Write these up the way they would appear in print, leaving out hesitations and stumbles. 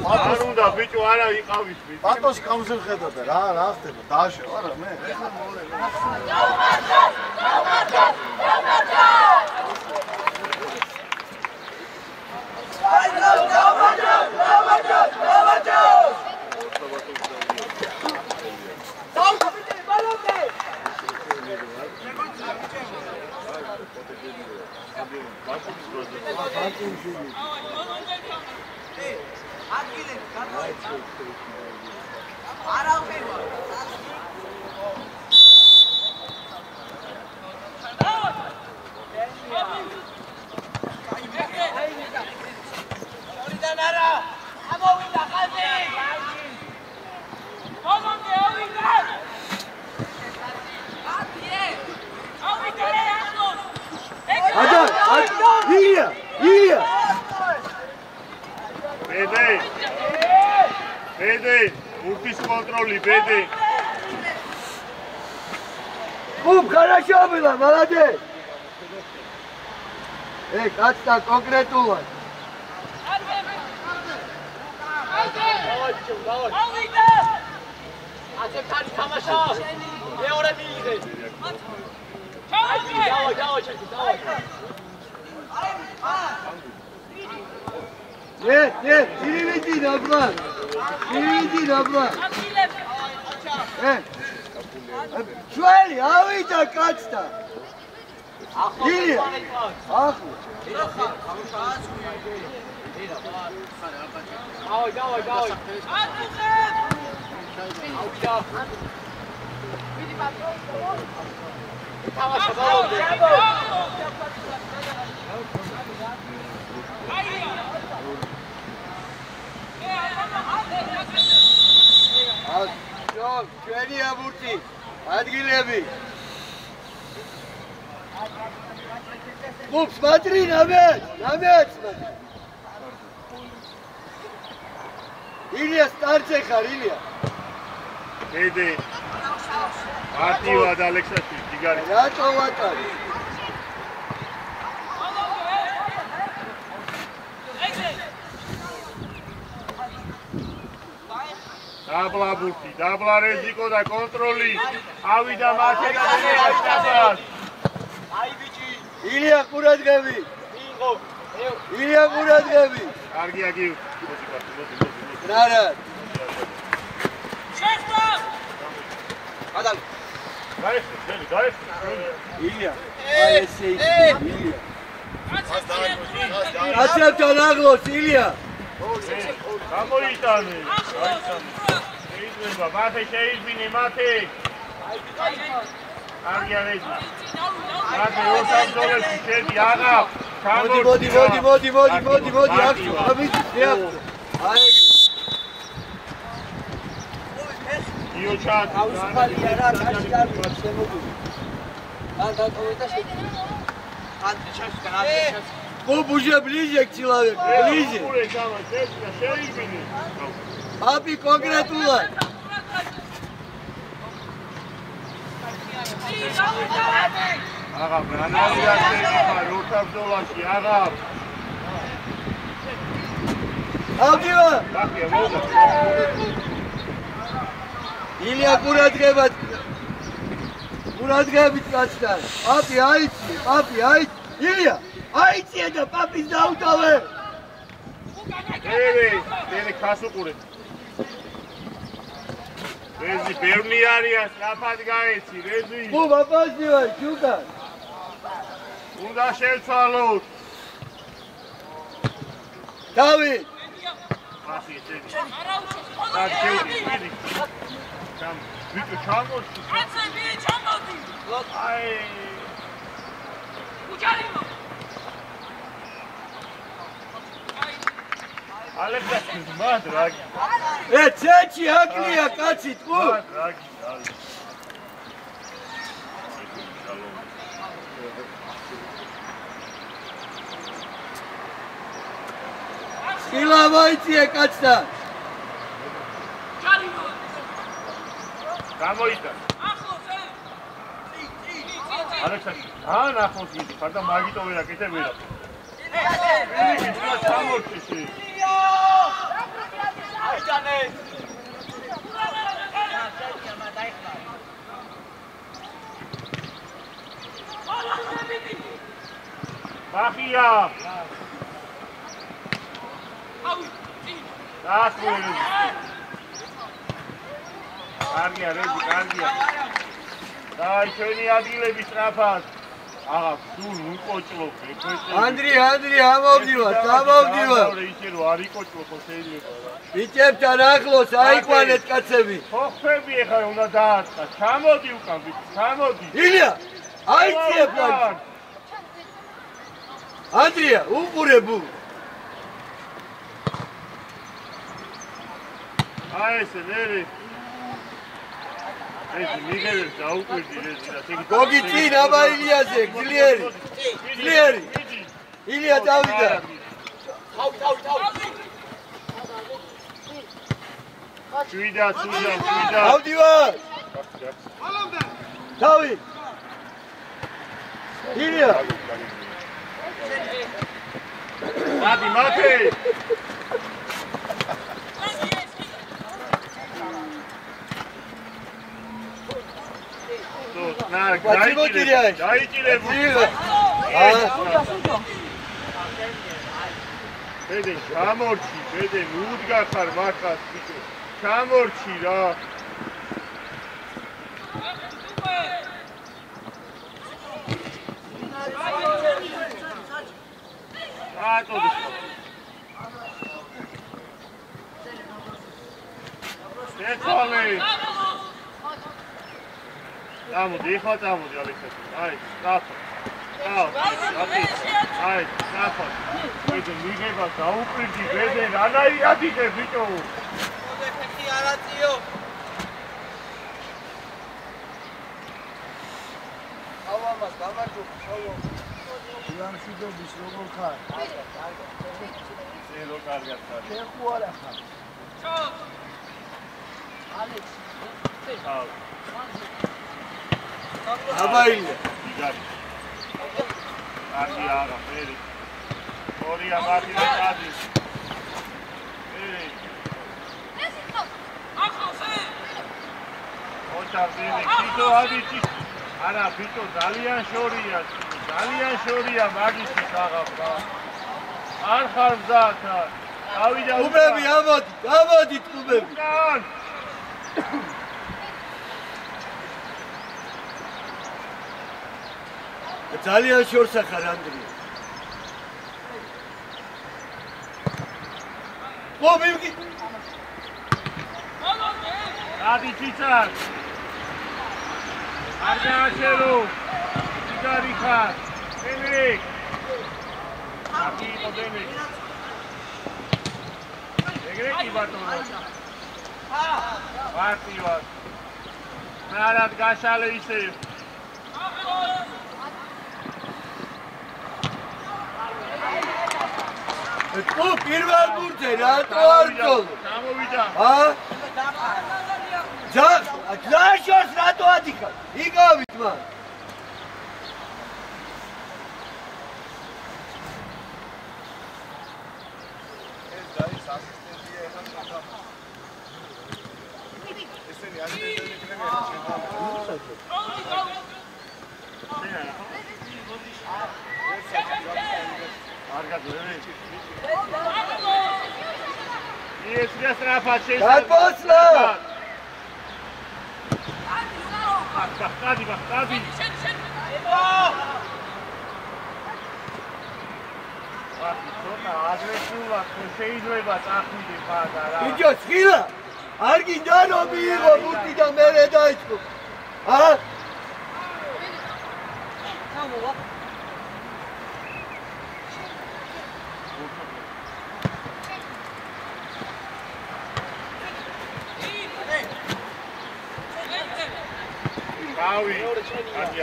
არ უნდა ბიჭო არა იყავის ბიჭო პატოს კამზე ხედავდა რა ხდება დააშევ არა მე Bede, ურთის კონტროლი, Bede. Хорошо было, молодец. Катя, конкретно. Давай. Ацептარი თამაშა. მეორე მიიღე. Давай, ჩეკი, давай. Нет, переведи на план. Чуали, а вы-то Катя? Илья. Аху. Давай. თამაშა ბოლომდე. ჩვენი აბურთი ადგილები Буб, смотри на мяч смотри. Илья, старше хар, Илья. Bede. Არტივად ალექსაშვილი, ჯიგარი. რატო ვატარი? დაბლა ბურთი, დაბლა რეზიკო და კონტროლი. ავიდა მათე და დაიჭასას. აი ბიჭი. ილია ყურადღები. მიიღო. ილია ყურადღები. კარგია გიუ. რარა. შეხვდა. გადავ. გაიხ. ილია. აი ესე ილია. აცებთან აღლოს ილია. გამოიტანე. შეიძლება, მათე შეიძინე, მათე. კარგია რეჟი. მათე ორსაბძოლებში შედი, აღა. მოდი, აქ. ამით შეახო. აი ეგრე. იოჩან. აუსფალი არა, კაცი არ შემოგული. ან დაკოვეთ და შეგვიძლია. ანტი ჩასკან. Буб уже ближе к человеку, ближе. Папи, конкретно. Ага, гранали астема, ротавдолაში, ага. Алдива. Такია, მოვიდა. ილია ყურადღებით კაცთან. პაპი, აიცი. ილია აიცი და პაპის დაუტოვე. დედი ხასუყურე. რეზი ბევრი არიან, სწრაფად გაეცი, რეზი. ბაბაში ვარ, ჯუკა. უნდა შევცვალოთ. დავით. ასე ეცედი. ვიტო ჩამოსი. აცები ჩამოდი. აი. უჯარიმო. ალექსი მადრაგი. ცეჩი აკლია კაცი თქო. მადრაგი. სილა მოიწია კაცთან. გამოიტან. ალექსანდრე, ან ახლოს მიდი, ხარ და მაგიტო ვერ აკეთებ ვერა. იგი თქვა ჩამორჩი. აიჯანე. ბახია. დაასრულე. კარგია, რეჯი, კარგია. დაი, ჩვენი ადგილები სწრაფად. აღა, სულ უყოჭლობ, ანდრი, ამოვდივარ, გამოვდივარ. ისე რომ არ იყოჭლობ შეიძლება რა. ბიჭებთან ახლოს აიყვანეთ კაცები. ხოხები ეხლა უნდა დაარტყა. ჩამოდი უკან, ბიჭი, ჩამოდი. ილია, აიციებ ლანჩ. ანდრია, უყურებუ. აი ესე ნერი. ეს მიგერებს დაუკვირდი რეჟი და თქი. გოგი წინ აბა ილიაზე, ძლიერი. ძლიერი. ილია დავიდა. თავი. შვიდა. ავდივარ. თავი. ილია. მადი, მათე. ბედე ჩამორჩი, ბედე მუდგა ხარ მართლაც ბიჭო. ჩამორჩი რა. ატოდი. ეცოლე. წამოდი, ეხლა წამოდი ალექსანდრე. აი, სწრაფად. აი, სწრაფად. ბედე მიგება დაუკვირდი, ბედე რანაირი ადიდე ბიჭო. მოდეფეხი არაწიო. ავამას გამარჯობა, შალო. ილანშიდობის როგორ ხარ? ზე რო კარგად ხარ. შენ ხო არა ხარ? ჩაო. აბაილე. იგარი. აკი არა, ფერი. ორია მათი და წადი. ფერი. ოჩარდენი, კიტო ადიჩი. არა, ბიჭო, ძალიან შორია მაგისთვის აღაბა. არ ხარ მზად. ავიდა უბები ამოდით უბები. უკან. ძალიან შორს ახარ ანდრია. მოვიგი. ადი ციცარ. არ გააშერო. იგარი ხარ. ენრიკ. აკი მოდენი. ეგრე კი ბატონო. ვარტივარ. მარად გაშალე ისე. თუ პირველ ბურთზე რატო არ გოლო? გამოვიდა. ძაშოს რატო ადიხარ? იგავით მან. ეს დაის ასისტენტია ეხლა ხარ. ესენი ასისტენტები იქნება არ გაგვერე. ეს გასრაფად გადმოსვლა. ხადი. ცოტა აგრესიულად შეიძლება წახვიდე ხადა რა. ბიჭო, სხილა. არ გინდა რომ მიიღო ბურთი და მერე დაიწყო. გავი.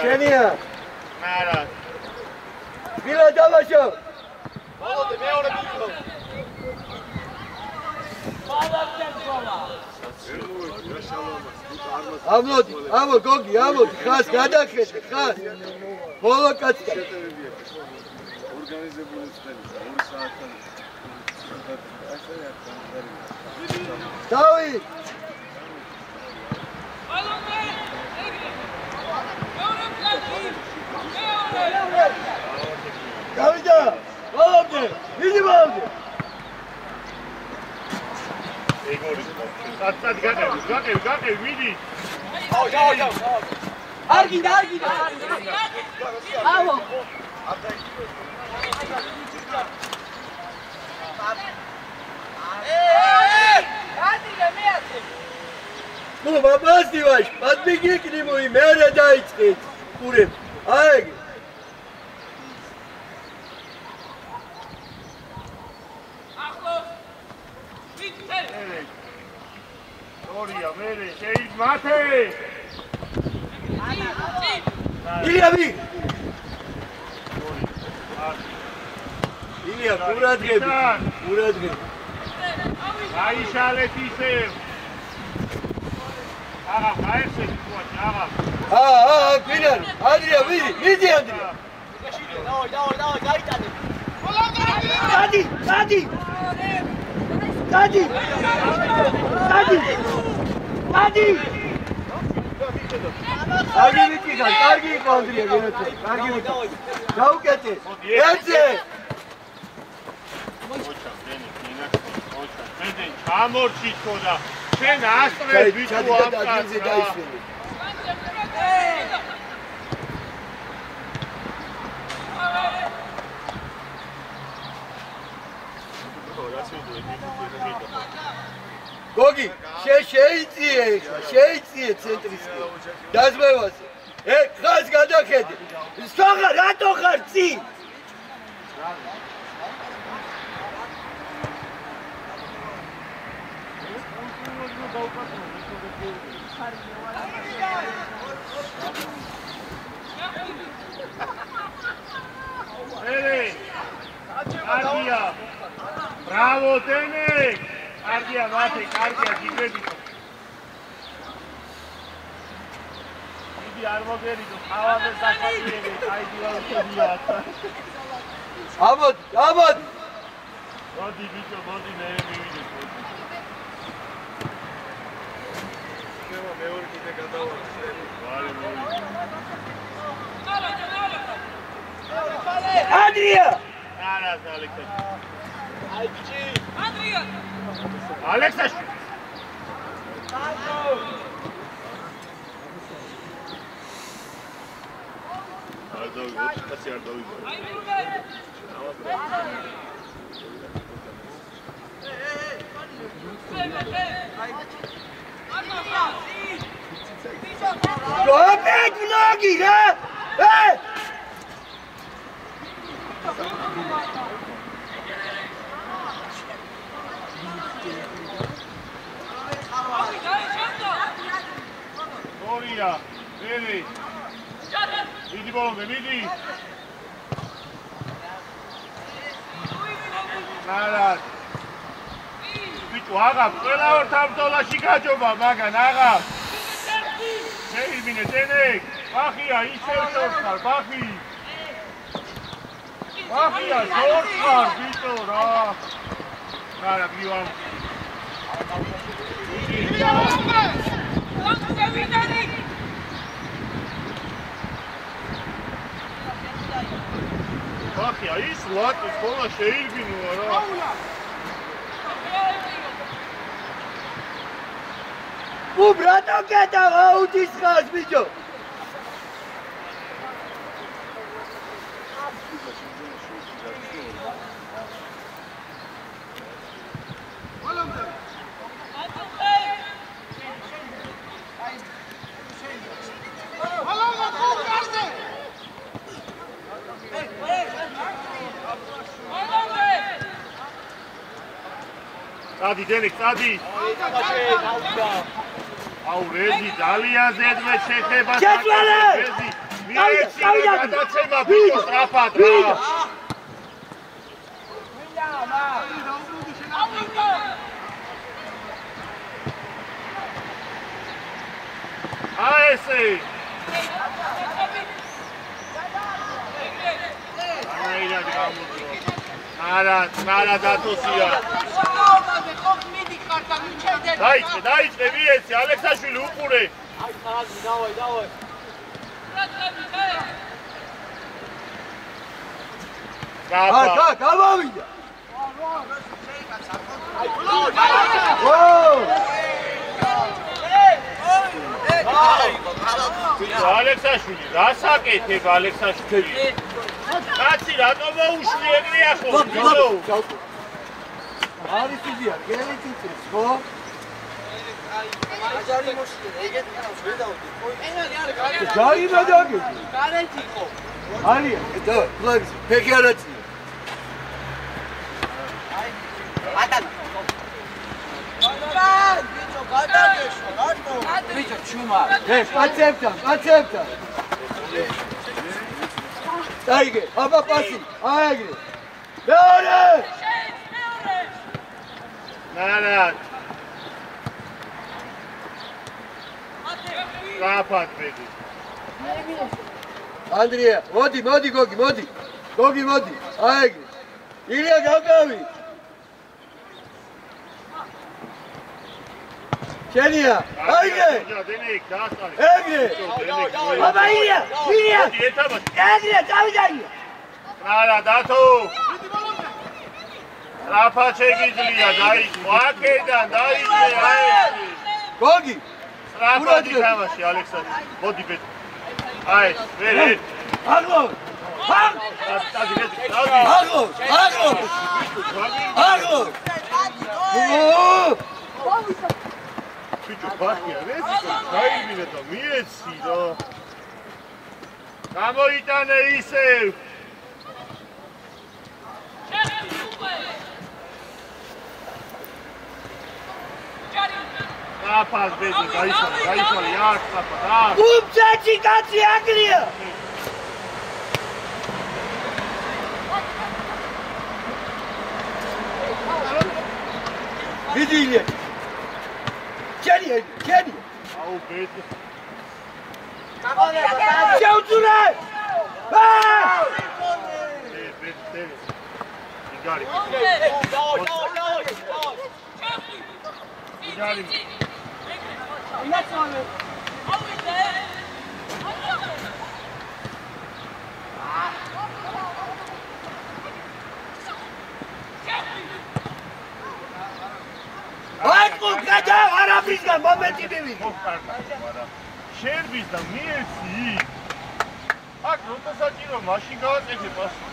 შენია. მარა. სხილა დავაშო. მოვიდე მეორე მიიღო. ამოდი, ამო გოგი, ამოდი, ხას გადახედე, ხას. ბოლო კაცი. ორგანიზებული წელი 2 საათთან. დავით დავიდა, ბოლომდე, მიდი ბოლომდე. ეგორი. სად გაკევი, მიდი. არგიდა. აუ. Ну, попасти ваш, подбеги к нему и меря дайте. Курим. Ай. Орია, მერე, შეის მათე. ილია ვი. ილია, ყურადღები. აიშალეთ ისე. აღა, გაიხსენ თქვაში, აღა. გვინან, ადრია, მიდი ადრია. დავай, გაიტანე. გადი. კარგი ვიკითხა, კარგი იყო ანდრია გენოთე, კარგი ვიკითხა. გაუკეთე. ეცე. მედენ ჩამორჩითო და შენ ასწრე ბიჭო ამ კაცზე დაისვენე. გოგი, შეიწიე ცენტრისკენ. დაზმევაზე. ხას გადახედე. საღა რატო ხარ წი? Argia! Bravo, Tenek! Argia, mate, Argia, gigredito. Idi armogerito, avave zafatirebe, aidi vautodiata. Amod! Modi, bicho, modi, mere mivide. Nema მეორე კიდე გადავარდა. Adria! Aras, Alexas. აი ბიჭი. Adria! Alexas! Опять ноги, да? Orija, vidi. Vidi bolome, vidi. Naraz. Bitu, agab, ყველა ორ თამბთოლაში გაჯობა, მაგან, agab. Შეიმინე, ტენეკ. ბახია, ისევ შორს ხარ, ბახი. ბახია, შორს ხარ, ბიჭო, რა. არა, გივამ. Бахия, ის ლატის ხოლმე შეირბინოა რა. Брато, кета, аутис ხას, ბიჭო. Წადი, დენეკ, წადი. აუ, რეზი, ძალიან ზედმე შეხება. რეზი, მიეცი გადაცემა ბიჭო, სწრაფად რა. ესე. არაირად გამოდრო. არა დათოსია. დაიწყე ვიეცი ალექსაშვილი უყურე. აი ხარაზი დავაი. გა გამოვიდა. ალექსაშვილი, რასაკეთებ ალექსაშვილი? კაცი რატომ მოუშლი ეგრე ახო? არის იზია, გელიწიწეს, ხო? აჯარი მოსწე, ეგეთ ხანს ვერ დავდი. ენალი არის გარეთ. ჯარი მადაგე. გარეთ იყო. არია, და ფლაგს ფეხი არაცია. ატან. ბიჭო, გადაგეშო, რატო? ბიჭო, ჩუმა. პაცებთან. დაიგე, აბა პასი, აიგე. მეორე! ნარად. რაფად ბედი. ანდრია, მოდი, გოგი, მოდი. აიგე. ილია გავგავი. შენია, აიგე. ეგრე. აბა ილია. ეგრე, წავიდაია. არა, დათო. რაფად შეგიძლია დაიწყო აქედან, დაიწყე აი. გოგი. რაფად ითამაში ალექსანდრე. მოდი ბედი. აი, ვერ. აღო. ბიჭო, ბახია, ეს გაიგინე და მიეცი რა. გამოიტანე ისევ. აფას ბედი, გაიცვალე, აქ ხაფა, რა. უფცეთი კაცი აგრია. ვიდილი. ჩენი. აუ ბედი. შეუძურე. ბედი. იგარი. იგარი. ინაცვალე. აიწყო გადა არაფრისგან მომენტი მივიღე. შერბის და მიეცი. აქ როცა საჭირო მაშინ გავაკეთე პასი.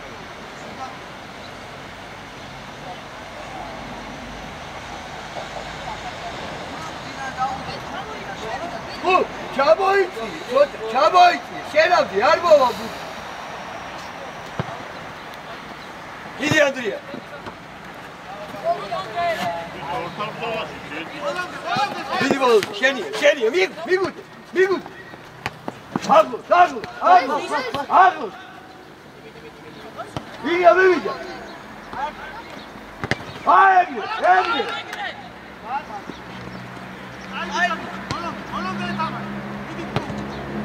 ჩამოიწი, შენავდი არ მოვა ბუქი. დიდი ანდრია. დიდი ბოლო, შენია, მიგუდე. აღო. მივიდა. ეგრე.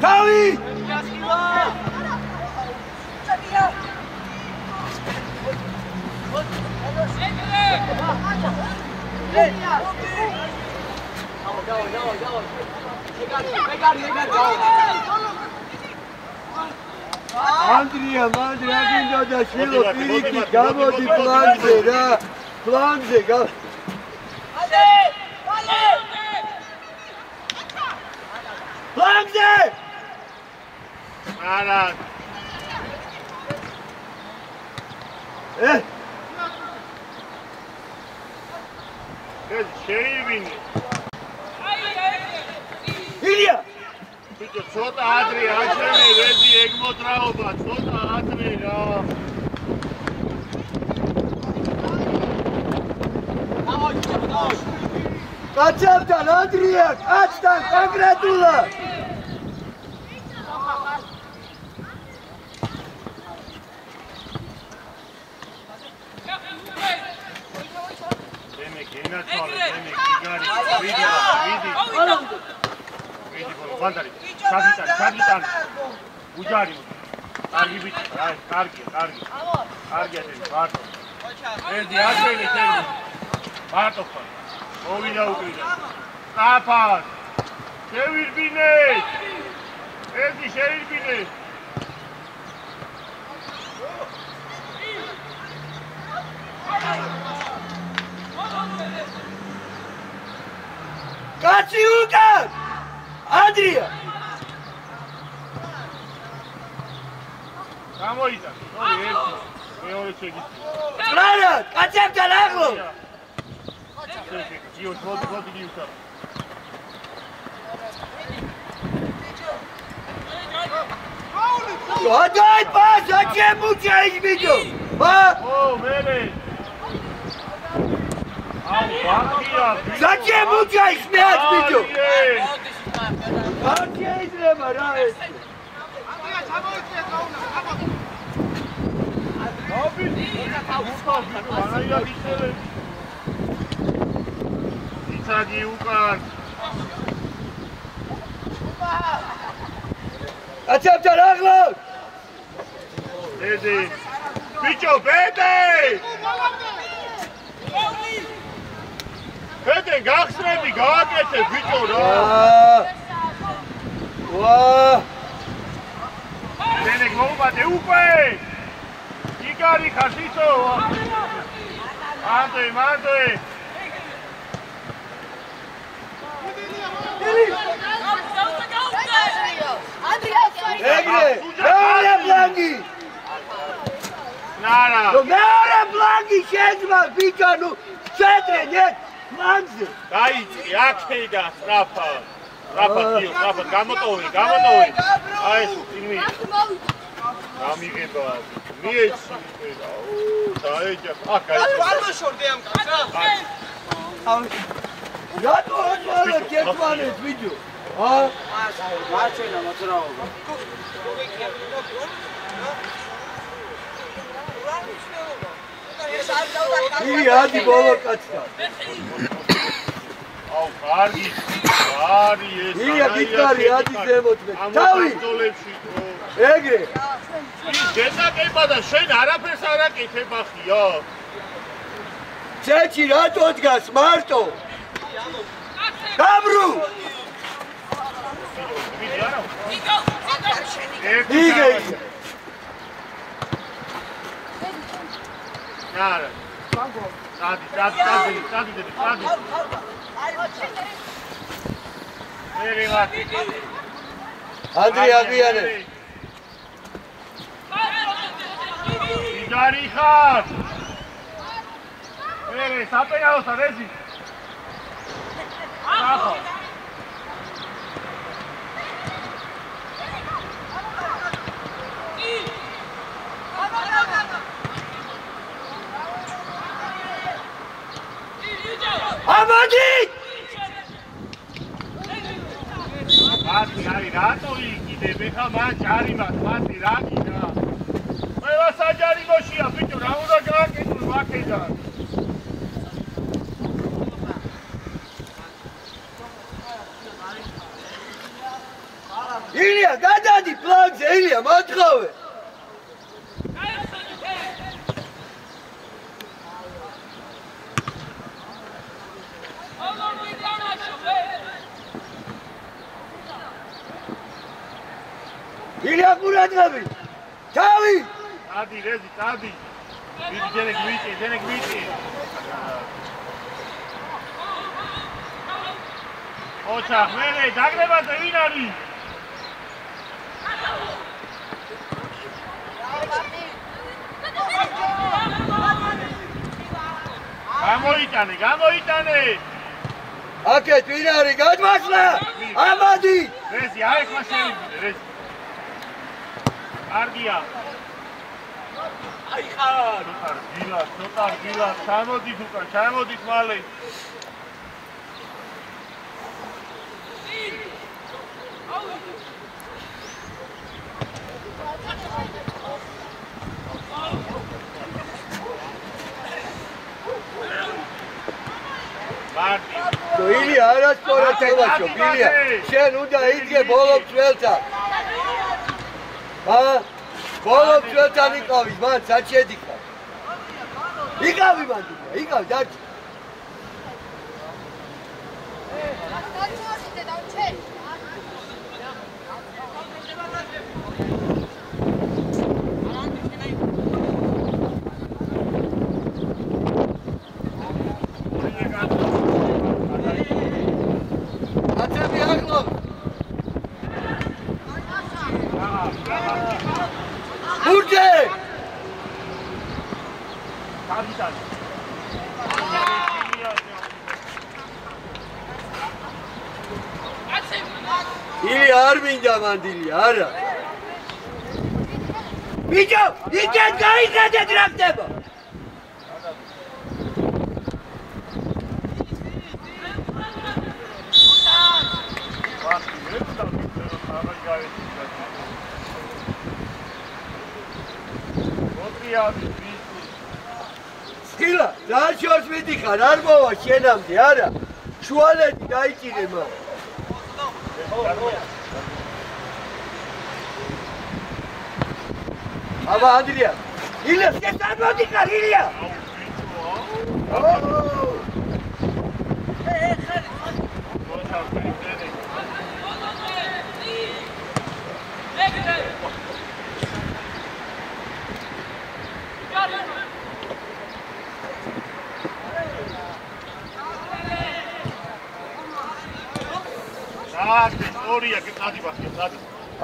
თავი! ანდრია, აგინდოდა შვილო პირიქით გამოდი პლანზე რა. პლანზე პლანზე! არა. ეს შეივინე. ილია! ბიჭო, ცოტა ადრე აჩვენე, ვედი ეგ მოძრაობა, ცოტა ადრე რა. კაცებთან, ანდრია, კაცთან, კონკრეტულად! Easy ball, Bandari. Saditani. Ujari. Kargi bit. Kargi. Kargi ateni. Barto. Erdi ateni. Barto. Movida ukrida. Kapas. Shevirbine. Erdi shevirbine. Kaçı Uğur! Andriya! Გამოიდა. ორი ერთი. მეორე შეგიძლია. Lara, kaçamdan ağlo! გიო, მოდი გიუსა. Hadi pas, hakem bu çayımıcı! Ha? ო, მერე. აუ, ბაქია. Hakem bu çay smeyatmıcı! ე, Hakem izleme, rahat! იცადი უკან. Kaçamdan ağlo! ედი. ბიჭო, ბედე! ბედე, გახსნები, გააკეთე, ბიჭო რა. Vaa! დენეგ მოუმატე უკვე. იგარი ხარ ისო. მანდე. Egre! Meore blangi! ნარა. No meore blangi შეძმა ბიჭანო ცენტრე ნეთ მანზე! დაიწი, აქედა სტრაფა. სტრაფა, გამოტოვე. აი ეს წინი. გამიგება. მიეცი. დაეჯა. აკაი. შორდე ამ კაცს რა? რატო ახლა კეთვანეს ბიჭო? ა? მარჩენა მოძრაობა. ი ადი ბოლო კაცდა. აუ, კარგი. არი ეს. ია გიტარი ადი ზემოთ მე. თავი! ეგრე! ის გეტაკება და შენ არაფერს არ აკეთებ ახია. ჩეჩი რატო დგას მარტო? გაბრუ! იგე! ნარა. სადი. ერევატი. ანდრი აგიანე. იგარი ხარ. ერე საპენალოს რეზი. ახო. ამადი! მათი არის რატო იყიდებ ეხა მან ჯარიმად მათი რა გიდა ყველა საჯარიმოშია ბიჭო რა უნდა გააკეთოს ვაკედან ილია გადადი პლანზე ილია მოთხოვე ილია ყურადღები თავი დადი რეზი დადი ვიდი დენეგ ვიჭი ოჩახ მერე დაგრებაზე ვინ არის გამოიტანე აკეთ ვინ არის გადმასლა ამადი რეზი აი ხმა შეიძლება რეზი კარგია აი ხარ ცოტა დილა ჩამოდით უკან ჩამოდით მალე ილია არასწორად თამაშობ, ილია. შენ უნდა იდგე ბოლო წველთან. ბოლო წველთან იყავის, მან სად შედიხარ? იყავი მან, იყავი, დარჩი. ილი არ მინდა მანდილი, არა. ბიჭო, იქეთ გაიგადეთ რა ხდება. სკილა, დააშორს მიდიხარ, არ მოვა შენამდე, არა. შუალეთი დაიჭირე მან. აბა ანდრია, ილია, შენ არ მოდიხარ, ილია.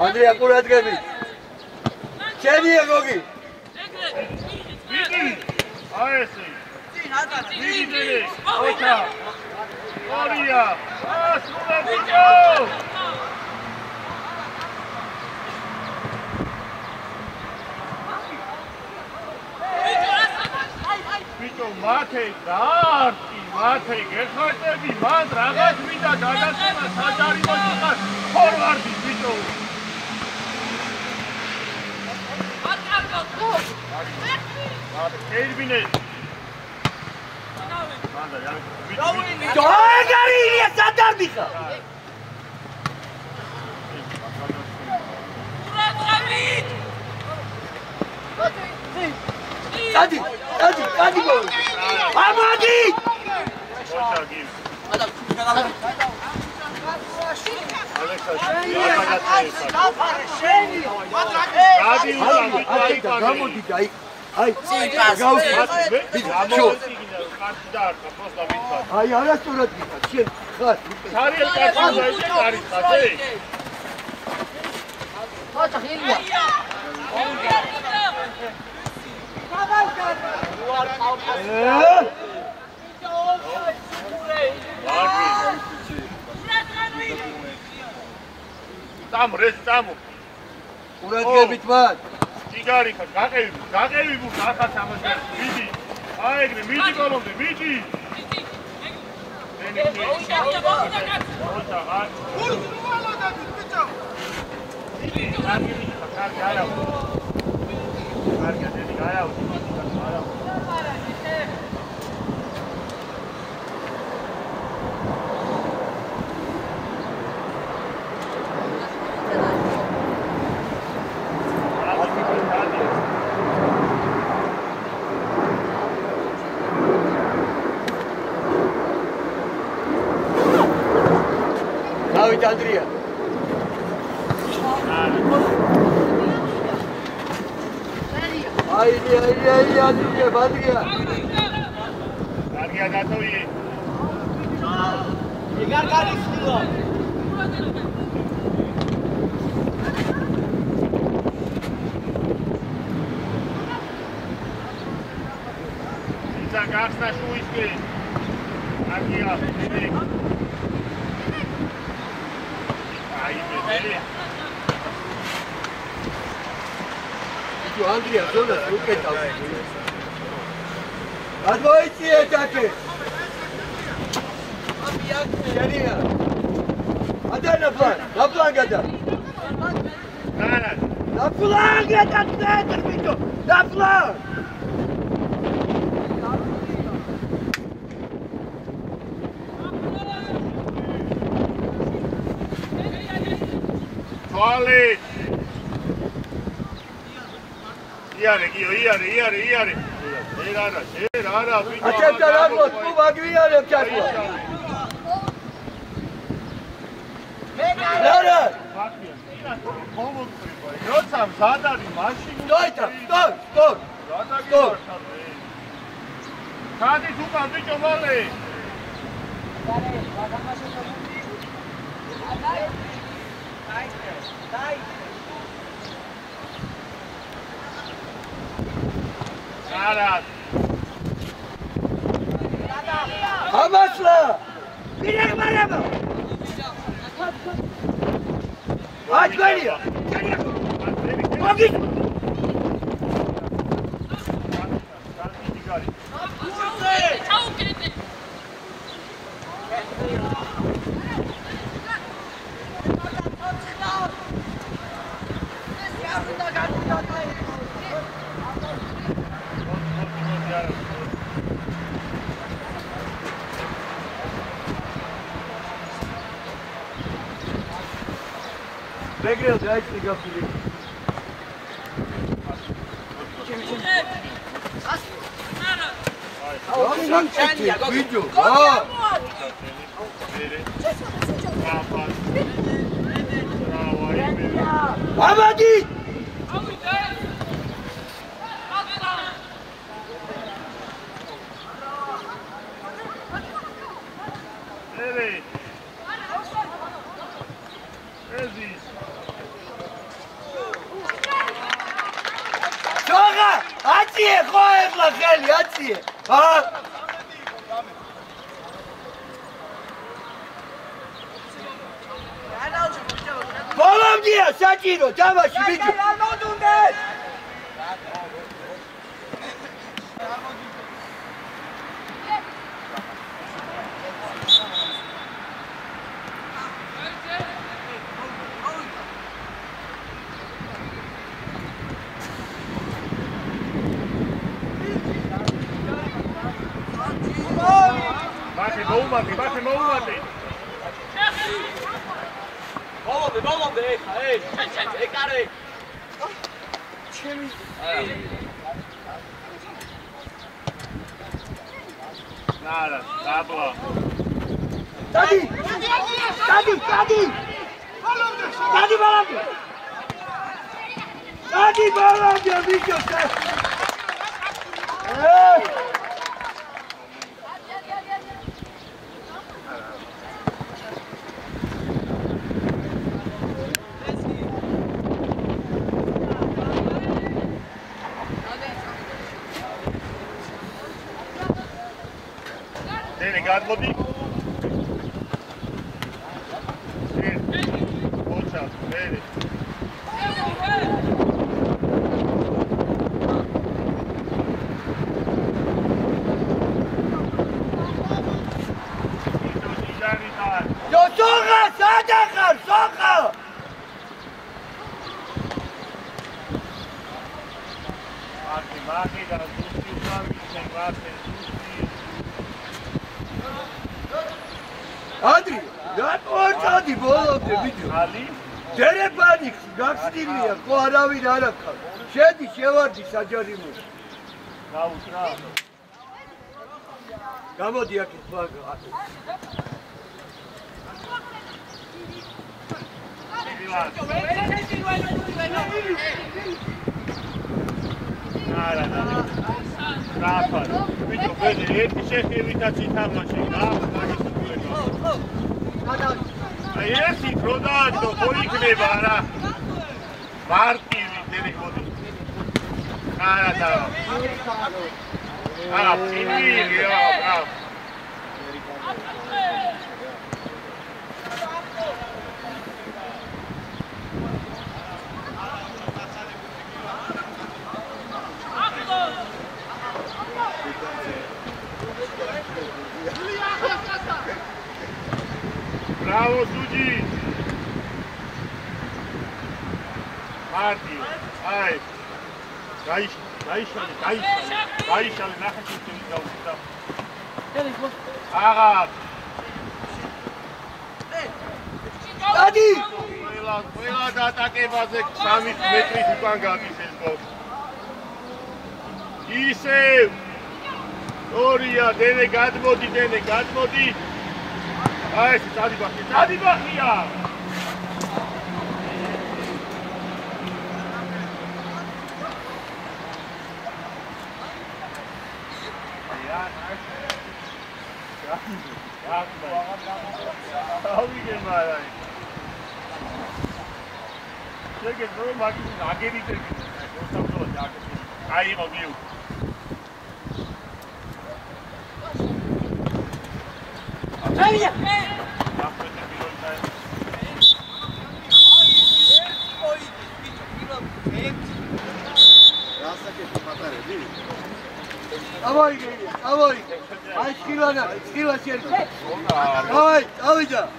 ანდრია, ყურადღები. შენია გოგი. ვიდი. აი ესე. ვიდი. ოჩა. ორია. სულა ბიჭო. ბიჭო, მათე დარტი, მათე გეხმარები, მან რაღაც მინდა გადასვლა საჯარიმო იყავს ფორვარდი ბიჭო. Elbine. Doğru iliye sadar dika. Hadi gol. Hadi. Ay, ay, arastorad gitad, შენ ხარ. Sariel karşı არის ხაზე. ხოჭა ხილია. Tam. ყურადღებით მან. Იგარი ხა, გაყევი ბუ, ახლა თამაშია. მიდი. აი ეგრე, მიდი კოლომდე, მიდი. Davit Andrija. Ajde, Andrija. Andrija, gotovi. Igar garis stilo. Iza garsna šuiski. Andrija, vidi. Andrija, zona uketa. Advojicije take. Šenija. A daj na plan ga da. Na plan ga da, centar Vito, na plan. თვალით. იარე, გიო, იარე. შენ არა, ბიჭო. აჩემთან ახლოს, თუ მაგვიარებ ჩართვა. არა. როცა მზად არის მაშინ სტოპ. ხადის უკან ბიჭო მალე. არა. ამასლა. პირეგმარება. აჩვენია. მოგი. Begrew, dajcie mi go Filip. Widziu, Amadi! Atiye, khoef la kheli, atiye. Ha? Bolam diye, saçino, tavaşı bicu. Bate, moumate. Volgende, hey. Ekare. Nada, tabla. Tadi balam diye bicu. Gadlodi. Ocha, vedi. Yo soga, soga. Maki, da tutti usami, sembrate tutti. Adri, Adi bolomde bicu. Ali? Derepani, gaksdilია, ხო არავინ არ აქვს. შედი, შევარდი საჯარიმო. გაუტრა. გამოდი აქ თქვა. არა. რაფა. ბიჭო, ბედი, ერთი შეხებითაც ითამაშე, რა, მაგის უკულება. აი ერთი დრო დააჭო, ხო იქნება რა. მარტივი ტელეფონი. არა და. პირველი რა, ბრავო. Bravo Suji! Marti, ai! Gaishali, nachher kommt er wieder auf. Arab! Adi! ყველა დატაკებაზე 3 მეტრით უკან გადის ეს გოლი. ისევ ორია დენე გადმოდი. აი ეს წადიბახია. ავიგე მარაი. შეგე რო მაგის აგერიტე. მოსამწოა აგერიტე. აიღო მიუ. Vaya. Давай. Ay skila şer. Давай, avida.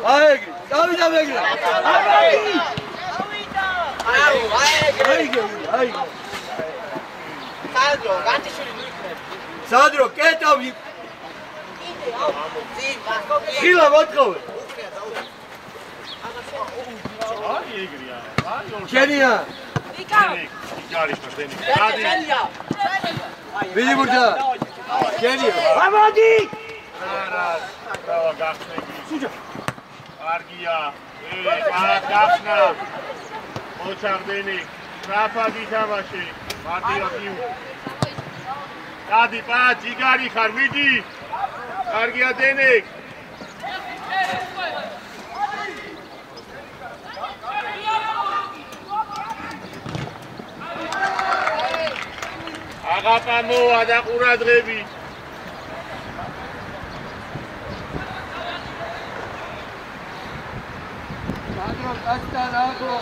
Ay, avida begre. Ay. Sadro, ketavi. Skila motkove. აი ეგრეა. აი ორ. Kenia. იჯარის მანდენი. Vidi burda. Kenia. Amadi. არა, რავა გახსნები. სუჯა. კარგია. გახსნა. მოჩარდენი. საფადი თამაში. მარტივად მიუ. დადი პა ჯიგარი ხარ, მიდი. კარგია დენეკ. აგაპანო ადაყურადღები. Sadro, kasta rago.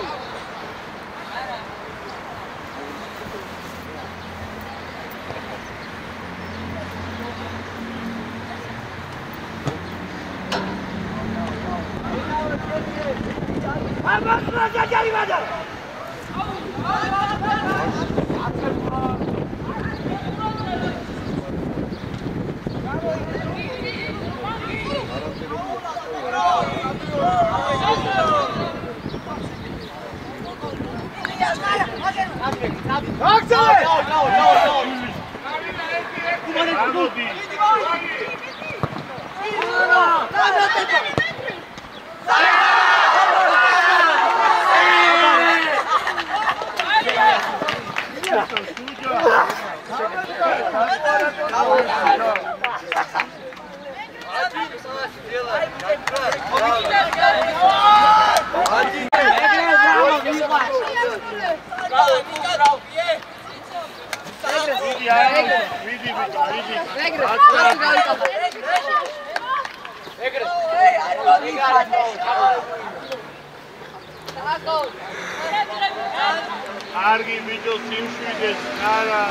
Argi video simშვიდეს არა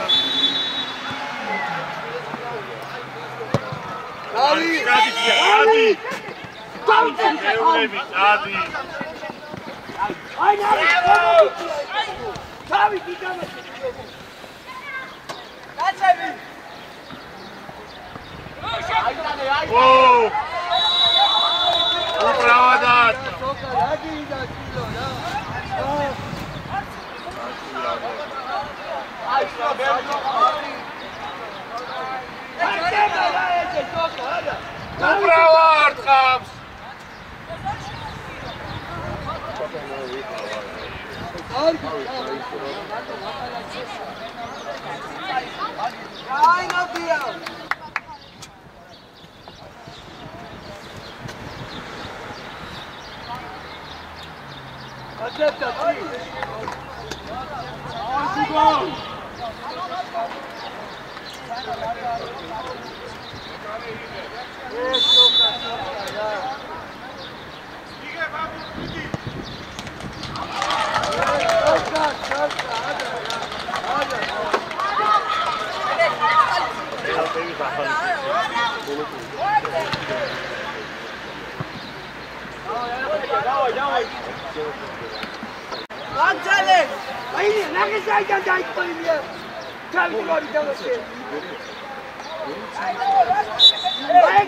დადი დადი Whoa! Upravadāt! Upravāt kāps! Ai, meu Deus! Accepta, tio. González! Aí, não é que sai da daí com ele. Tá me ligando você. Vai,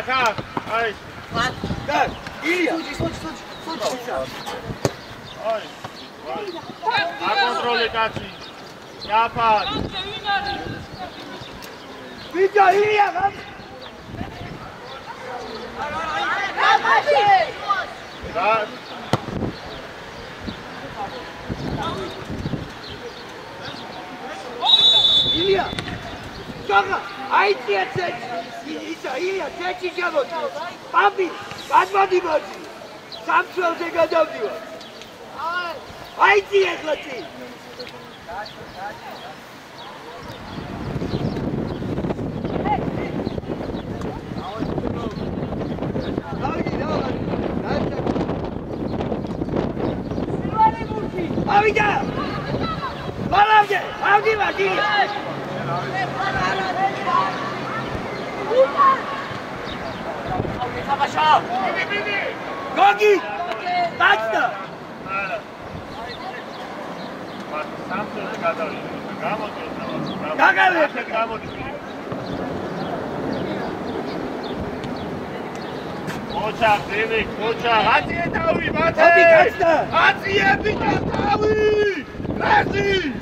Как. Ай. Так, Илья. Ай. На контроле качи. Напад. Витя, Илья, да? Да. Илья, Жога, айди отсюда. Илья, treći život. Papi, kadvadi moći. Sam ću se ga dobio. Ajdi je, hlači. Avida! Hvala ovdje! Ovdje vas, Ilija! Gogi! Tačno! Sam se ga dobio. Kakav je? Kočak, Devik, kočak, Haci je Davi, Mate! Obi, kačta! Haci je Bika Davi! Lezi!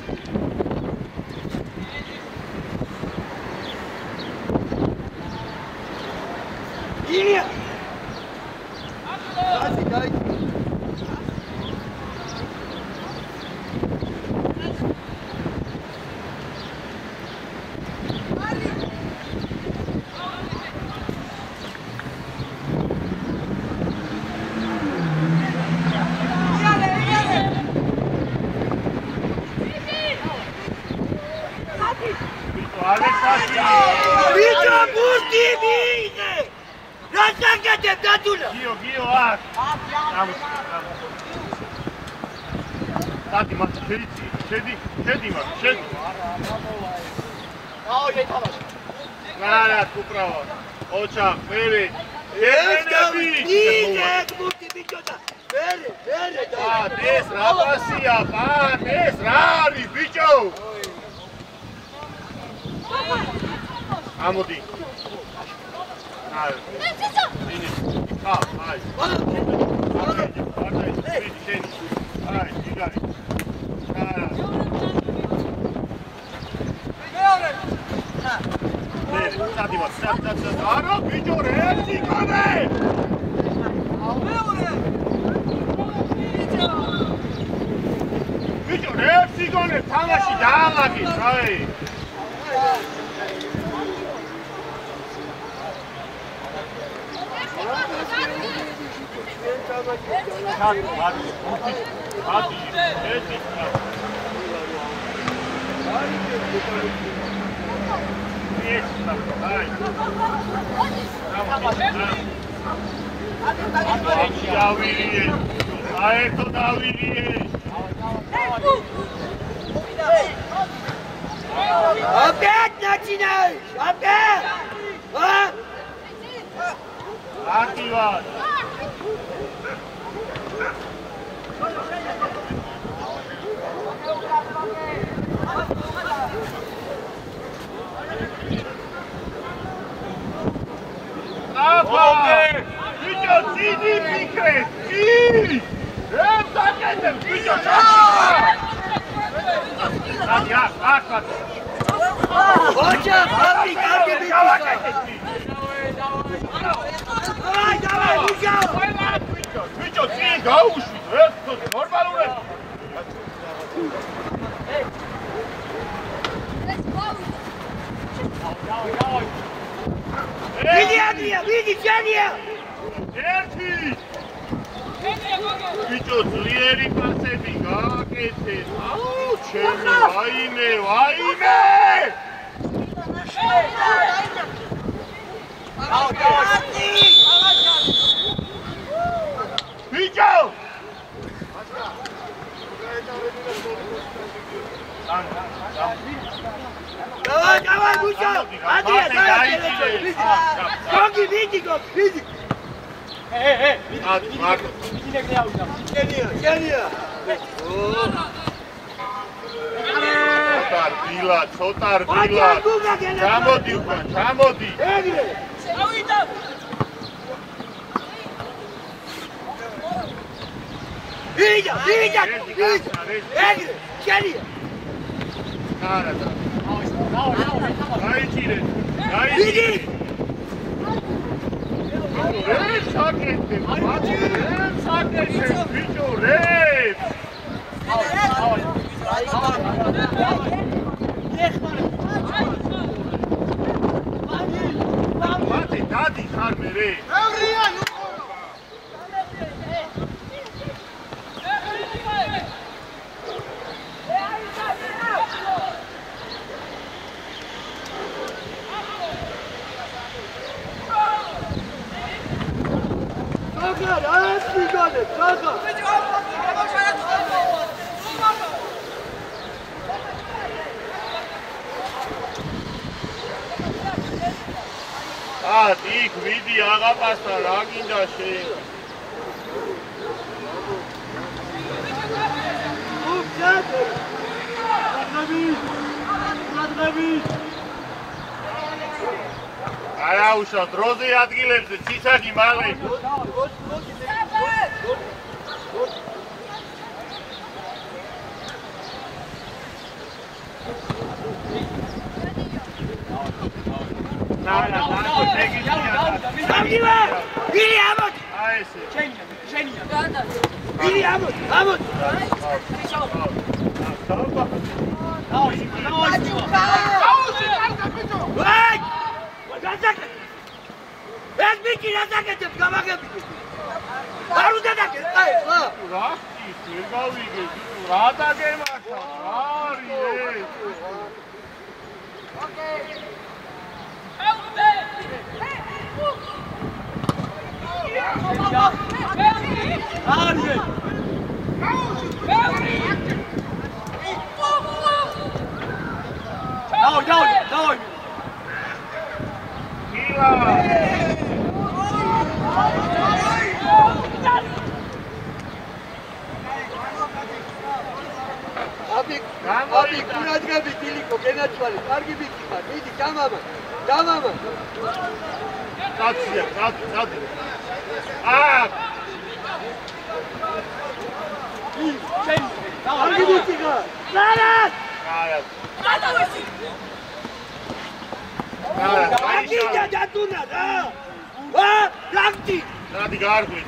Ilija! Pazi, daj. Vito, pusti mi ide! Razlagate, tatuna! Gio, ak! Tati, Mate, šedi, Mate, šedi! Gledat, upravo! Očak, Devik! Ide, pusti Vito da! Vere, Pa, te srabasija, pa, te srari, bićo! Amo di. Ajde. Vidi. Kao, ajde. Ajde, vidi, šedi. Ajde, igari. Ajde. Vidi, sad ima, sad. Aro, bićo, reci, kone! Bićo, reci, kone, tamaši dalaki, aj. Kako, Vadi, šedi. Rijeci tako, ajde. Davi rijeć, a eto Davi rijeć. Opet načinaš! Opet! A? Aktivac. Napad! Vidio, cidi pikret! Cidi! Evo, zakretem! Vidio, čači! Sad ja, akvat! Hoća, papi, kako je biti Давай, Витя! Витя, ти ga ušli, to je normalno ne? Vidi Adrija, vidi Đanija! Erti! Vito, slijedi pa sebi, kakete, naučene, vajme! ბიჭო Давай, Гуся! Адия, давай! Гоги, види го, види! Гения! ცოტა რბილა. ჩამოდი უკან, ჩამოდი. ეგრე! ავიდა! ვიდა! ეგრე! გenia! არა და. გაიჭირე. ვიდი! რე საკეთე, მათი რე საკეთე, ბიჭო რე. მათი დადი ხარ მე რე. იქ ვიდი აღაპასა რა გინდა შენ არა უშავ დროზე ადგილებზე ციცაკი მალე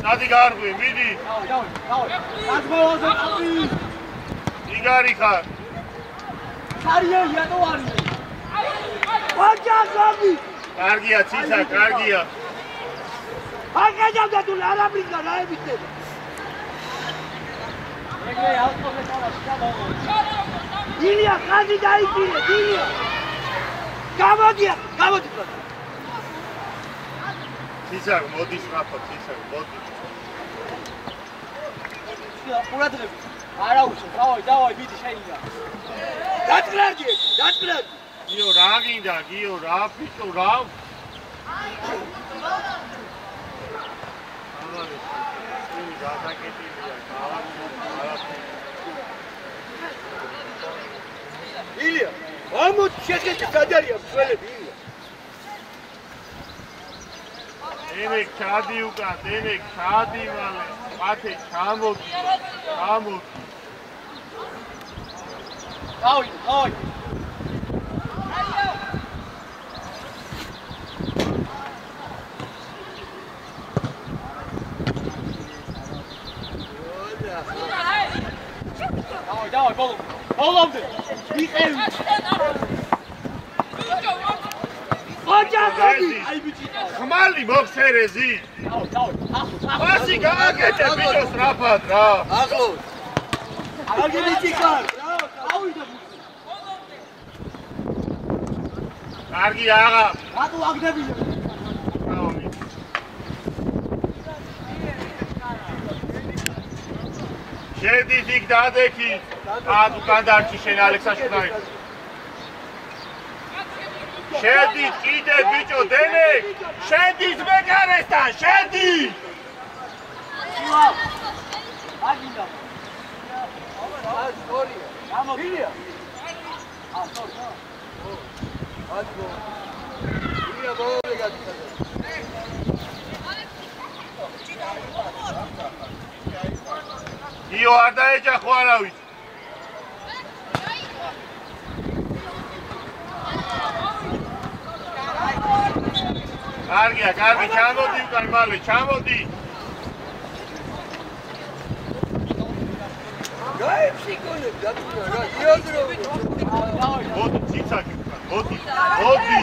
Nadigargui, vidi. Igari khar. Kargia, Cisa, Kargia. Ilia, kazi dai kire, Ilia. Gavodia. Cisa, modis rafa, Cisa, modis. ყურადღებით. არა უშო, დავაი, ვიდი შეიძლება. დაწკრადი. გიო რა გინდა, გიო რა ფიჭო რა. აღარი. ისინი გადაკეთილია, ილია, ამოთ შეხეთი სადარია მსველები ილია. დენე ჩადი უკან, დენე ჩადი მალე. მათე ჩამოდი. Oi. Давай, ბოლომდე. ვიყევი. აი ბიჭი. ხმალი მოხსერეზი. დავი. ასი გააკეთე ბიჭოს რაფად რა. ახლო. კარგი ბიჭი ხარ. ავიდა. კარგი აღა. რატო აგდები? შედით იქ დადექი. აქ უკან დარჩი შენ ალექსაშვილაი. შედით კიდე ბიჭო დენეკ. შედით მეკარესთან, შედით. აგინდა. ას გოლია. გამოგილია. ას გოლ. ილია ბოლომდე გაგიწადა. იო არ დაეჯახო არავის. კარგია, კარგი, ჩამოდი უკან მალე, ჩამოდი. გაიფსიკონებ დათუნა რა იაზრო. მოდი ციცაკი უკან, მოდი. მოდი.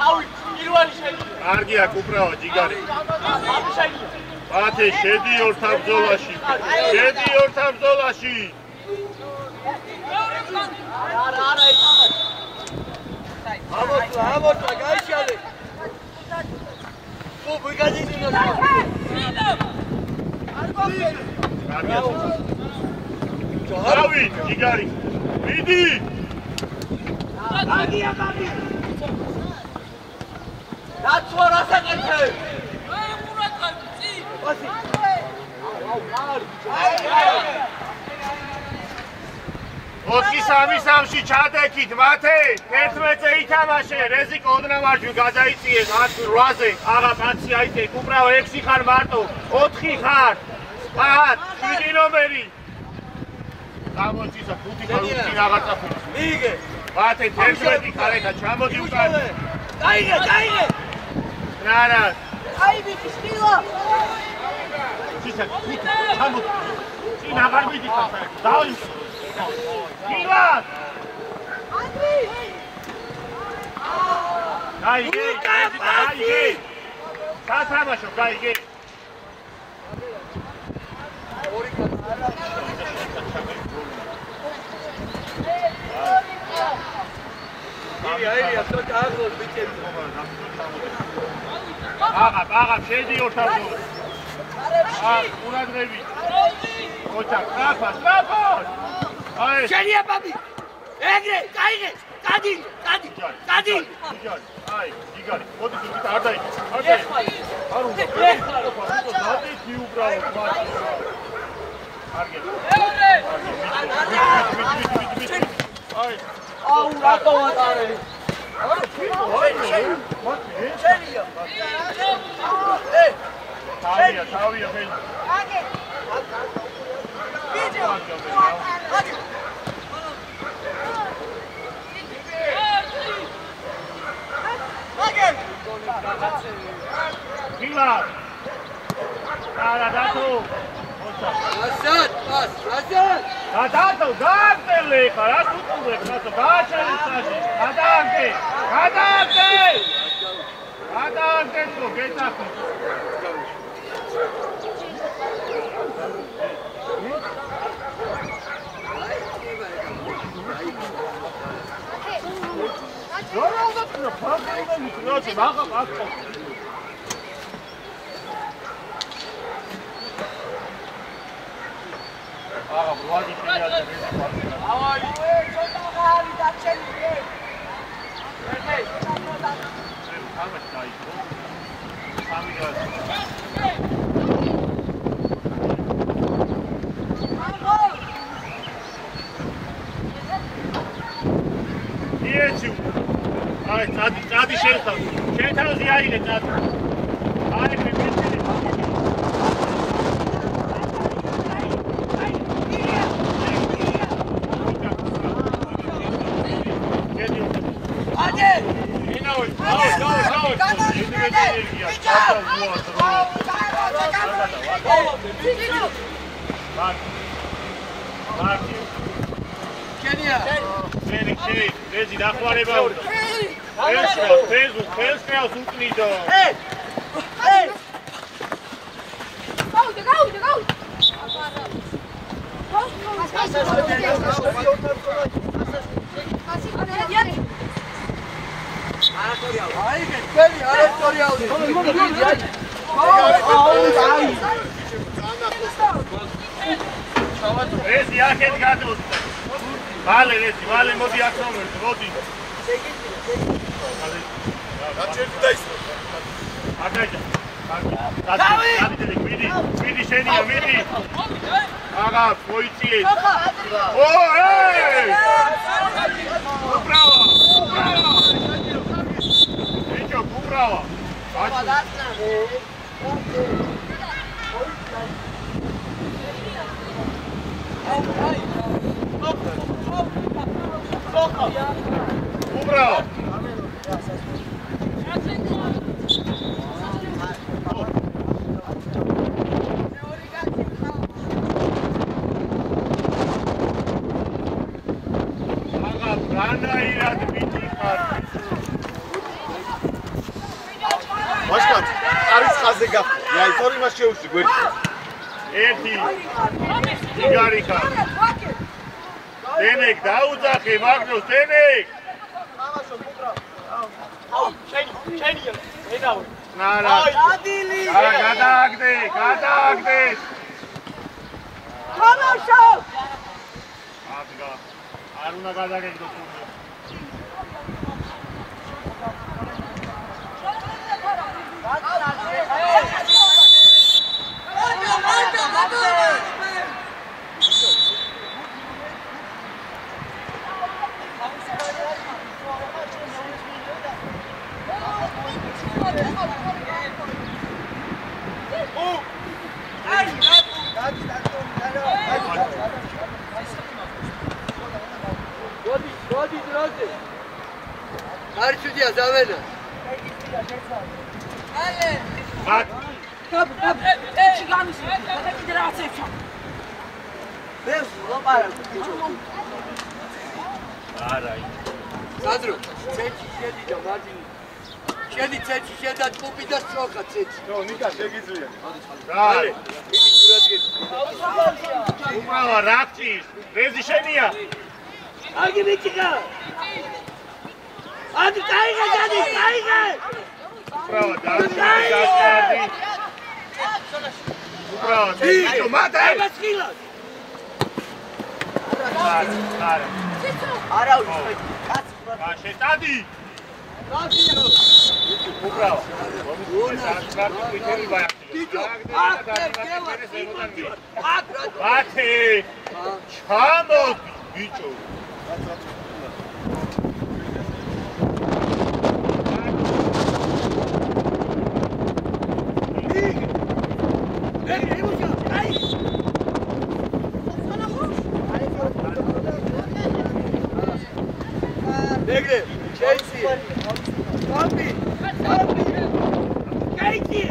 აუ, პირველი შეიძლება. კარგია, კუპრავა, ჯიგარი. ათე, შედი ორთან ბრძოლაში. შედი ორთან ბრძოლაში. არა, ამოწვა, გაიშალე. ო, ვიგაძინო. კარგია. დავი, ჯიგარი. მიდი. აგია, ბაბი. დაცვა რასაკეთე? პასი. ოთხი სამი სამში ჩადექით მათე 11-ზე ითამაშე რეზიკო ოდნა მარჯვი გადაიწიე 8-ზე აღა კაცი აიწე უბრალო 6 ხარ მარტო 4 ხარ 7 ნომერი გამოწისა 5 ხარ უკინ აღარ წაფულის მიიგე მათე 11 ხარ ეხა ჩამოდი უკან გაიგე რა აი ბიჭილა ცისა 5 ჩამოდი წინ აღარ მიდიხარ დავი Milan! Andri! Gaige! Sasamaşo, gaige! Ილია, tot agol, bitte. Აღარ, შედი ორთავ ზოლს. ყურადღები. ოჩა, კაფას! აი, შენია ბაბი. ეგრე, გაიგე, გადი. აი, იგარი, მოდი თვითონ არ დაიქე. არ უნდა. დადი უბრალოდ მათი. კარგია. აი, აუ, რატო ატარე? შენია. თავია, ხელი. აგე. ბიჭო. აგე. Milan! Ara, dato! Azad, Azad! Dato, date-le, cara, tu dato, dacele sagi. Adante! Adante, tu, get up. Zoraldatın, farkında mısın? Bak. Ağa, bu hadi şey yazdı. Ay, çok ağır daçeli. Hey. Tamam, dayı. Sami geldi. Yeçu. Ay, hadi şey tam. Şeytan ziyayile hadi. Ay, bitti. Hadi. Minoj. Kenya. Şey, rezi daxvarება უნდა. Ფეს ყავს უკნიდო. Hey. Გაუდი. აიგე, თქვენი არასტორიული. ეს იახეთ გადოს. მალე მოდი აქ მომერთ, მოდი. გაჩერდი და ისო. აკაჭა. მიდი შენია, მიდი. აგა, მოიწიე. ო, ე! უბრალო. ბიჭო, უბრალო. უბრალო. ვაშკაც, არის ხაზე გახდა. აი, თორი მას შეუსწრი გვერდი. ერთი. იგარიკა. დენეკ დაუძახე, მაგნოს დენეკ. შენია, ენაო. ნარა. ადილი. გადააგდე. თამაშო. აბგა. არ უნდა გადაგეგდო თუნდე. მოდი დროზე. გარჩუდია ზავენა. ალე. მაკ. ეჩი გამისვა. კიდე რაღაც ეჩა. მე ლაპარაკ. არაი. სადრო, ცეჩი შედი და მარჯინი. შედი ცეჩი შედა ტუპი და სტროხა ცეჩი. ნო, ნიკა შეგიძლია. რალი. მიდი გურადგე. უბრალო რაფჭის. რეზი შენია. აგი მიჭიკა. ადი კაიგე. უბრალო დაასკარდი. უბრალო ბიჭო, მათე. მასკილა. არა. არა უცხო. კაც. შეტადი. უბრალო. საერთოდ ვიტერი ბაიახი. ბიჭო, მათე. ჩამოდი, ბიჭო. ეგრე, ჩეისი. კამპი. კაიჭი.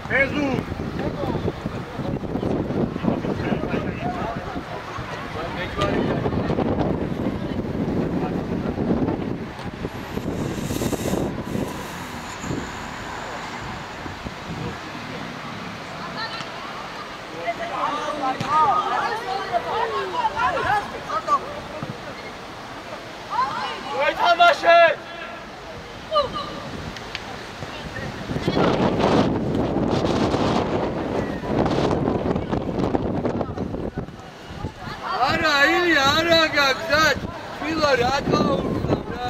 Jesus! თამაშეთ! არა, ილია, არა გაგზად. თვილა რა გაუხსნამ რა.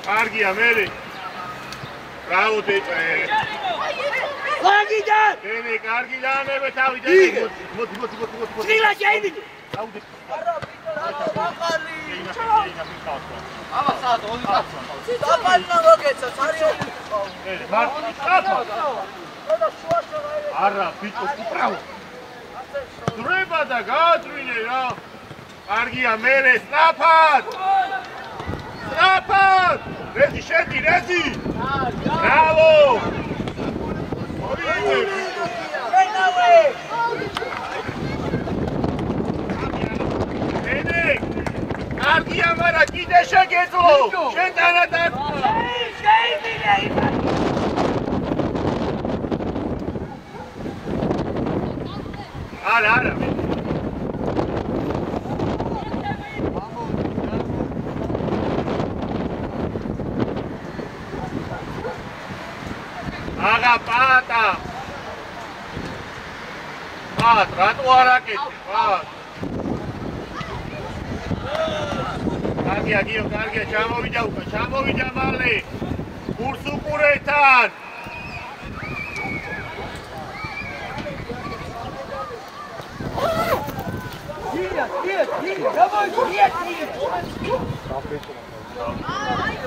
კარგია მერე ბრავო დეჭა ვაგიდა დენე კარგი დაანებე თავი დენე მოდი წილა შეიძლება აუდე არა ვიტო რა გაყალი აბა საათ 2 საათი დაბალნა მოგეცა სარიო მარტი სტაფა არა ბიჭო უბრალო დრება და გააწვინე რა კარგია მერე სტაფად Strapad! Rezi, šeti, rezi! Bravo! Enek! Kargija mara, kide šegezlo! Šetana dartma! Ara, Aga pata. Pat, ratu araketi. Pat. Kargia, Gio, kargia, chamovida uka, chamovida male. Kursu kuretan.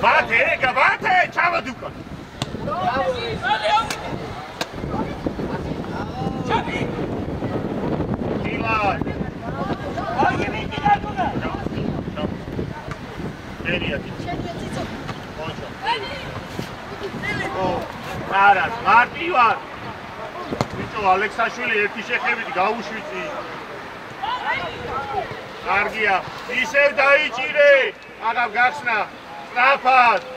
Bate, ega, bate, chavaduka. Gilad. Aras, Marti var. Bicho Alexashvili erti shexevit gaushvitsi. Kargia, isev daichire. Agav gaxna. Strapad.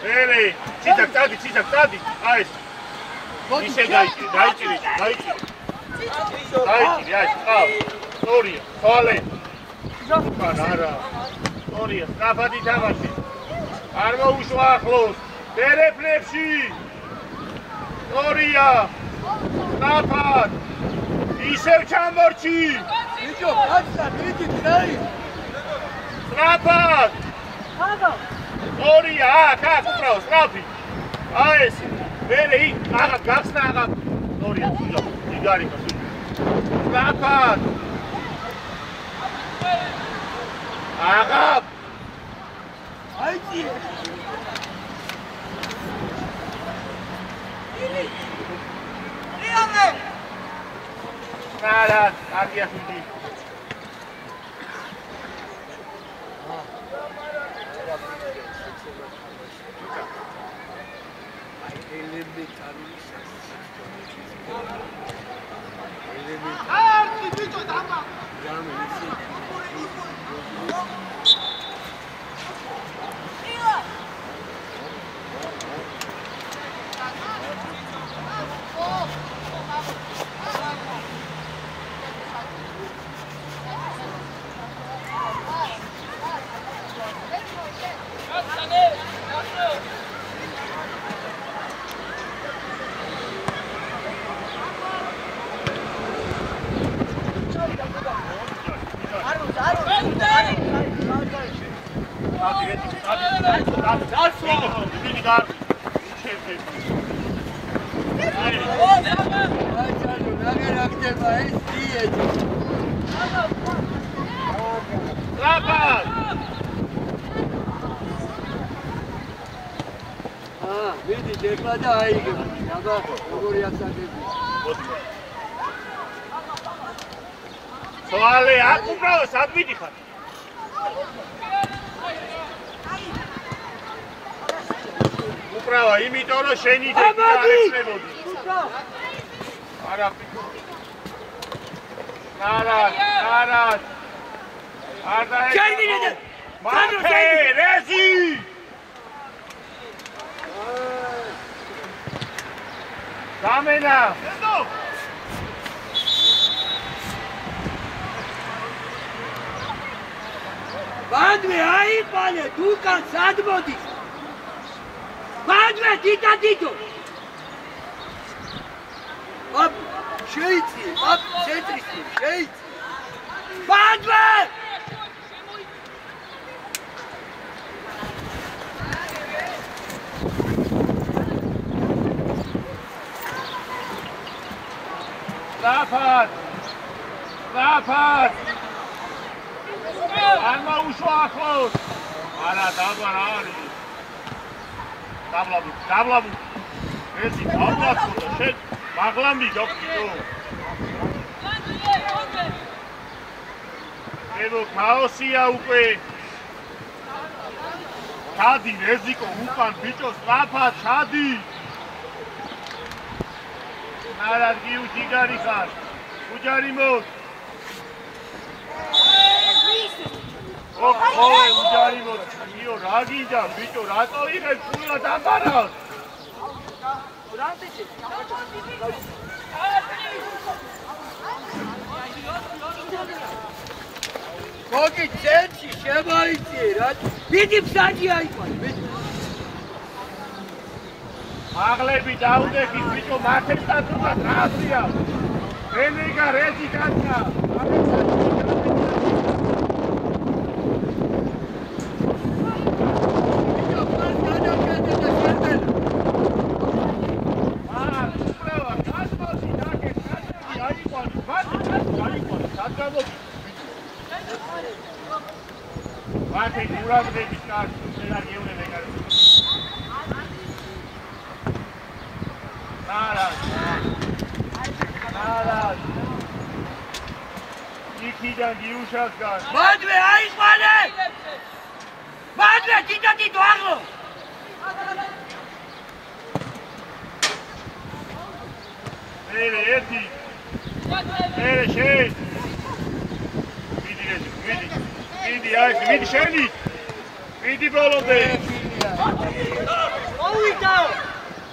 Ere, cizak tadi, ajde. Ise daichiri. Daichiri, ajde, stav. Storija, hvale. Nara. Storija, strapadi tamaši. Armo ušlo ahlos. Tere plepši. Storija. Strapad. Isev čamorči. Bićo, kačsat, vidi, kraj. Strapad. Storija, kak upravo, strapi. Ajde, vele i, agab, gaksna agab. Storija, suđa, igarika, suđa. Strapad. Agab. Ajde. Nada, argia suđi. ვიდი ეხლა და აიგებ. აბა, როგორი ასაგები. სვალი, აქ უბრალოდ სად მიდიხარ? უბრალოდ იმიტომ რომ შენი დედა არ ეცნებოდი. არა. არა. არ დაე. ჩაიგინე. მათე, რეზი. გამენა. ბანდვე აიყალე, დუკან სად მოდის? ბანდვე დიდო. აბ შეიცი, აბ ცენტრის შეიცი. ბანდვე! Lapad! Alma ușua acolo! Ara, tabla are! Tabla! Vezi, tabla acolo, șed! Maglambi, doctor! Evo, kaosia upe! Chadi, Rezico, upan, bichos, Lapad, Chadi! Ara, giu, tigari, khar! Ujari mod! ოე უჯარი მოდ იო რა გინდა ბიჭო რატო იღებ პულა დამბარავს გოგი ცენტრი შემოიწიე რა დიდი ფსაჯი აიყვანე აღლები დაუდექი ბიჭო მათე სტატუსად რაზია ენიგა რეზი კაცნა Mate, curado de discar, de la guione de carne. Nada. Ikidan giushas gas. ბანდვე აიყვანე! ბანდვე დიდო აღლო! Ere, eti. Ere, shei. Vidi šeni! Vidi bolode! Ovita!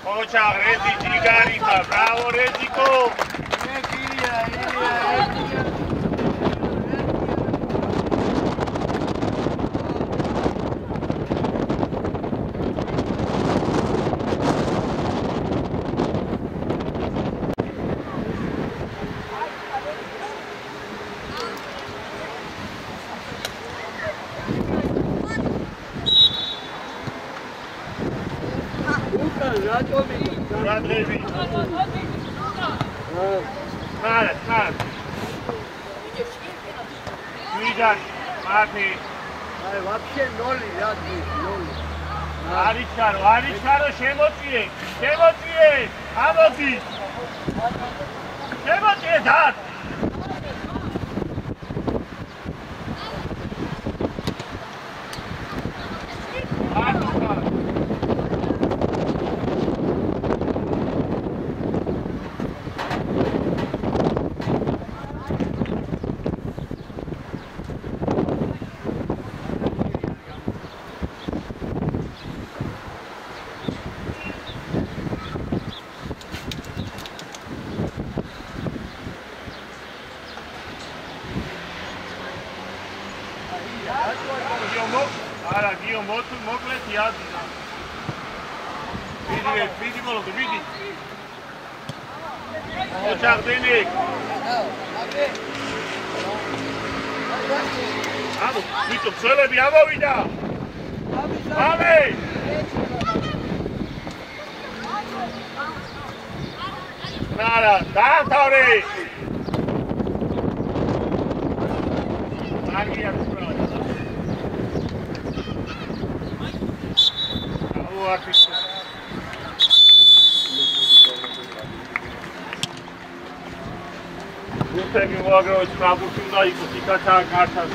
Očak, Rezi, Džigarita, bravo Reziko! Radlevi. Nada. Vidan, Mati. აი ვაფშე ნოლი რა ნოლი. Aricharo, შემოწიე. ამოდი. შემოწიე დად. Dio moklet yadi. Vidi bolode, vidi. Očak denik. Amo, vito, pselebi, amovida. მამე ნარა დაამთავრე აგია უბრალოდ აუარტის გუთები მოაგროვეთ ფრაბურთი უნდა იყოს იქაცა კარტას